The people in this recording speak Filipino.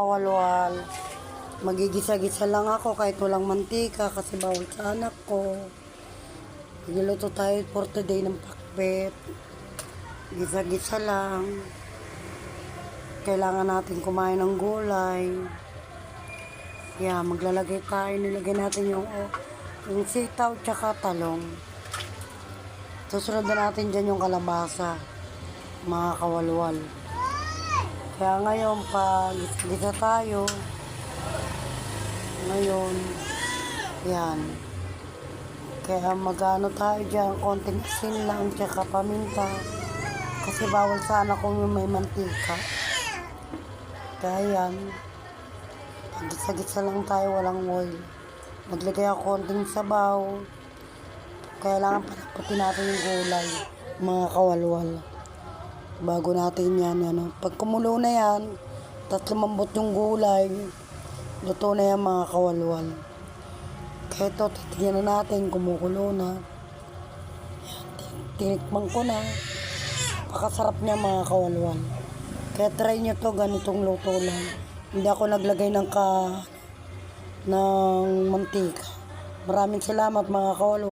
Walwal. Magigisa-gisa lang ako kahit walang mantika kasi bawal sa anak ko. Nagluluto tayo for today ng pakbet. Gisa-gisa lang. Kailangan natin kumain ng gulay. Maglalagay tayo. Nilagay natin yung sitaw tsaka talong. Susunod na natin dyan yung kalabasa, mga kawalwal. Kaya ngayon, gisa tayo. Ngayon, Kaya magano tayo dyan, konting asin lang, tsaka paminta. Kasi bawal sana kung yung may mantika. Kaya gisa-gisa lang tayo, walang oil. Maglagay ako konting sabaw. Kailangan palapatin natin yung gulay, mga kawalwal. Bago natin pag kumulo na yan, lumambot yung gulay, luto na yan, mga kawalwal. Kaya ito, titignan na natin, kumukulo na. Tinikman ko na. Pakasarap niya, mga kawalwal. Kaya try nyo to, ganitong luto lang. Hindi ako naglagay ng mantika. Maraming salamat, mga kawalwal.